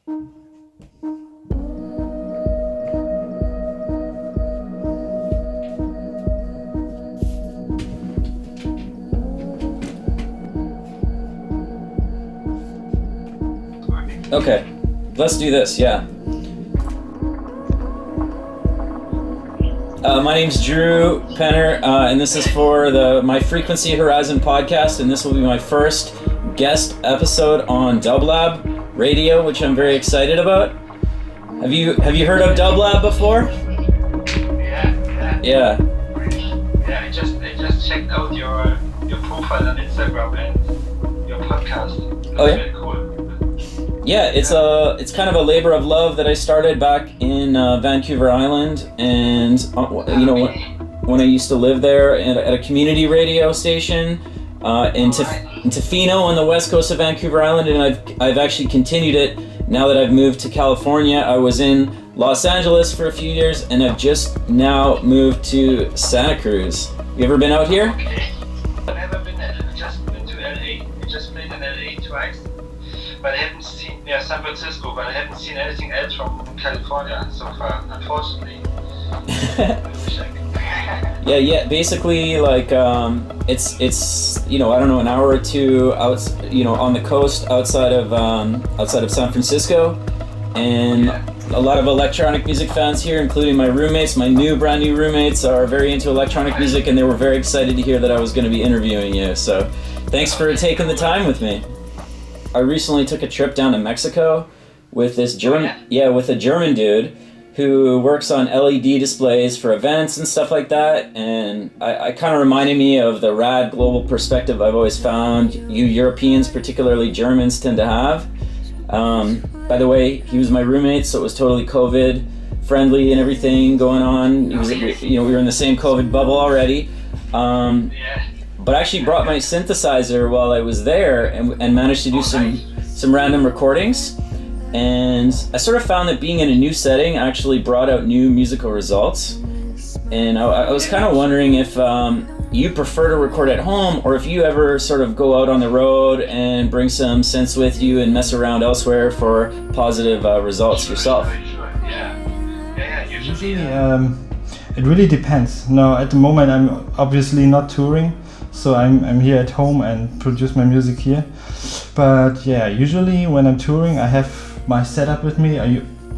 Okay, let's do this, yeah. My name's Drew Penner, and this is for my Frequency Horizon podcast, and this will be my first guest episode on Dublab Radio, which I'm very excited about. Have you heard of Dublab before? Yeah. I just checked out your profile on Instagram and your podcast. Oh yeah. Very cool. Yeah, it's kind of a labor of love that I started back in Vancouver Island, and when I used to live there at a community radio station in Tofino on the west coast of Vancouver Island, and I've actually continued it now that I've moved to California. I was in Los Angeles for a few years, and I've just now moved to Santa Cruz. You ever been out here? Okay. I've never been. I've just been to LA. We just played in LA twice, but I haven't seen San Francisco. But I haven't seen anything else from California so far, unfortunately. I wish I could. Yeah. Basically, like it's I don't know, an hour or two out, on the coast outside of San Francisco, and a lot of electronic music fans here, including my roommates. My brand new roommates are very into electronic music, and they were very excited to hear that I was going to be interviewing you. So, thanks for taking the time with me. I recently took a trip down to Mexico with this with a German dude who works on LED displays for events and stuff like that, and I kind of reminded me of the rad global perspective I've always found you Europeans, particularly Germans, tend to have. By the way, he was my roommate, so it was totally COVID friendly and everything going on. We were in the same COVID bubble already. But I actually brought my synthesizer while I was there and managed to do some random recordings. And I sort of found that being in a new setting actually brought out new musical results. And I was kind of wondering if you prefer to record at home, or if you ever sort of go out on the road and bring some synths with you and mess around elsewhere for positive results yourself. Sure. Yeah. Usually. It really depends. No, at the moment I'm obviously not touring, so I'm here at home and produce my music here. But yeah, usually when I'm touring, I have my setup with me.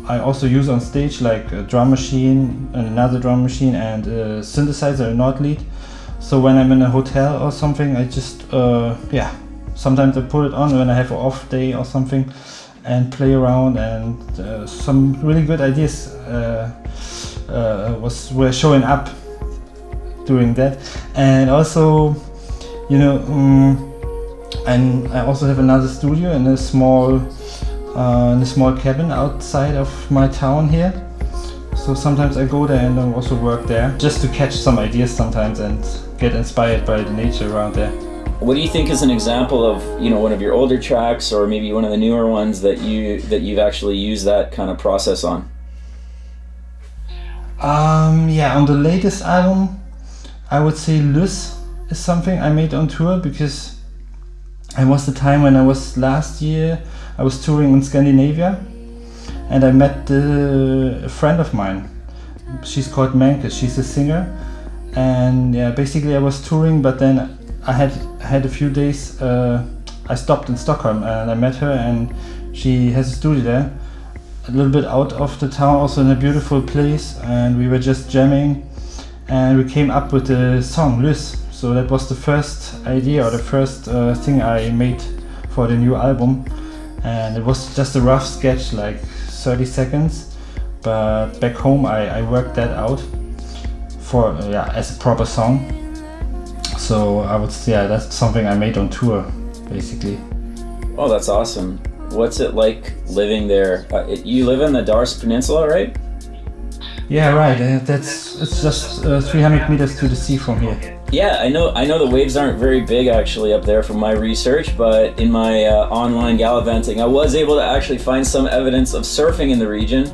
I also use on stage like a drum machine, and another drum machine, and a synthesizer, a Nord lead. So when I'm in a hotel or something, I just sometimes I put it on when I have an off day or something and play around, and some really good ideas were showing up doing that. And also, and I also have another studio in a small cabin outside of my town here. So sometimes I go there and I also work there, just to catch some ideas sometimes and get inspired by the nature around there. What do you think is an example of one of your older tracks, or maybe one of the newer ones that you've actually used that kind of process on? On the latest album, I would say Luz is something I made on tour, because it was the time when last year I was touring in Scandinavia, and I met a friend of mine. She's called Manke, she's a singer, and basically I was touring, but then I had a few days, I stopped in Stockholm and I met her, and she has a studio there, a little bit out of the town, also in a beautiful place, and we were just jamming, and we came up with the song Luz. So that was the first idea, or the first thing I made for the new album, and it was just a rough sketch, like 30 seconds, but back home I worked that out for as a proper song. So I would say that's something I made on tour, basically. Oh, that's awesome. What's it like living there? You live in the Darß peninsula, right? Yeah, right. It's just 300 meters to the sea from here. Yeah, I know the waves aren't very big actually up there from my research, but in my online gallivanting, I was able to actually find some evidence of surfing in the region,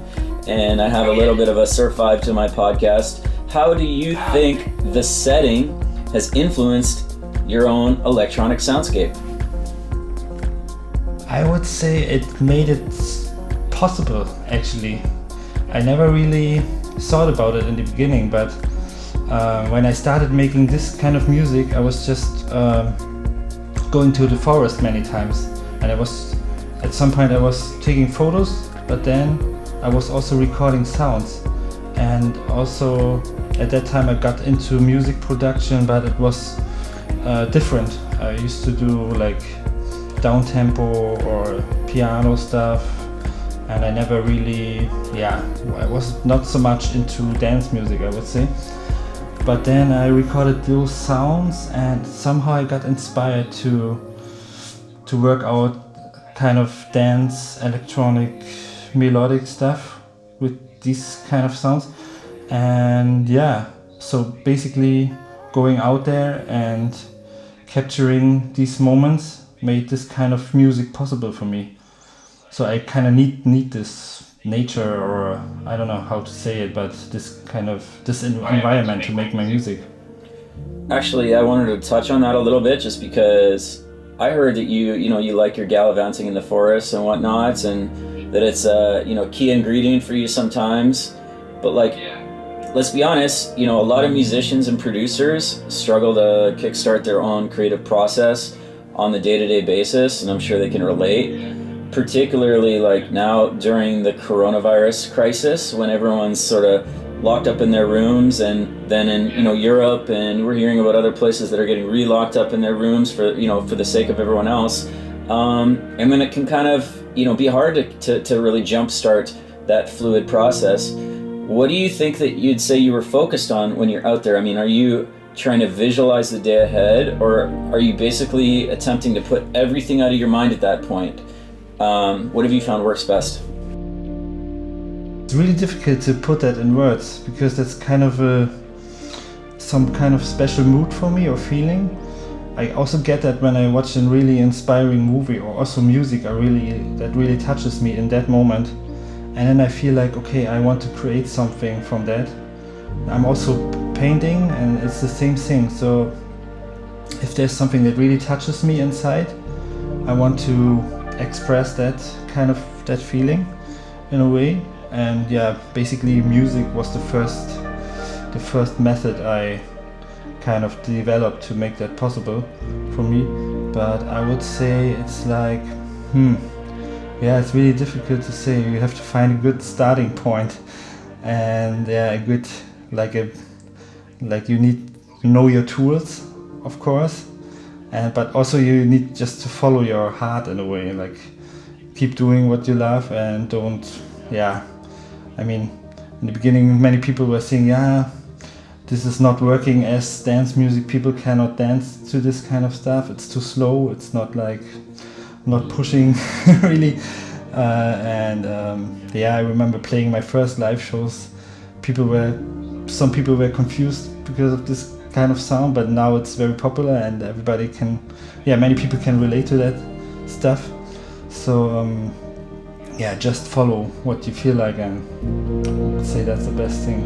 and I have a little bit of a surf vibe to my podcast. How do you think the setting has influenced your own electronic soundscape? I would say it made it possible actually. I never really thought about it in the beginning, but when I started making this kind of music, I was just going to the forest many times, and at some point I was taking photos, but then I was also recording sounds. And also at that time I got into music production, but it was different. I used to do like down tempo or piano stuff, and I never really, I was not so much into dance music, I would say. But then I recorded those sounds, and somehow I got inspired to work out kind of dance, electronic, melodic stuff with these kind of sounds. And so basically going out there and capturing these moments made this kind of music possible for me. So I kind of need this nature, or I don't know how to say it, but this environment to make my music. Actually, I wanted to touch on that a little bit, just because I heard that you like your gallivanting in the forest and whatnot, and that it's a key ingredient for you sometimes. But let's be honest, a lot of musicians and producers struggle to kickstart their own creative process on the day-to-day basis, and I'm sure they can relate. Particularly now during the coronavirus crisis, when everyone's sort of locked up in their rooms, and then in Europe, and we're hearing about other places that are getting re-locked up in their rooms for the sake of everyone else, and then it can kind of be hard to really jumpstart that fluid process. What do you think that you'd say you were focused on when you're out there? I mean, are you trying to visualize the day ahead, or are you basically attempting to put everything out of your mind at that point? What have you found works best? It's really difficult to put that in words, because that's kind of some kind of special mood for me or feeling. I also get that when I watch a really inspiring movie, or also music that really touches me in that moment. And then I feel like, okay, I want to create something from that. I'm also painting, and it's the same thing. So if there's something that really touches me inside, I want to express that feeling in a way. And basically music was the first method I kind of developed to make that possible for me. But I would say it's like it's really difficult to say. You have to find a good starting point, and a good you need to know your tools, of course, but also you need just to follow your heart in a way, keep doing what you love, and don't I mean, in the beginning many people were saying this is not working as dance music, people cannot dance to this kind of stuff, it's too slow, it's not not pushing really, I remember playing my first live shows. Some people were confused because of this kind of sound, but now it's very popular, and everybody many people can relate to that stuff. So just follow what you feel like, and I would say that's the best thing.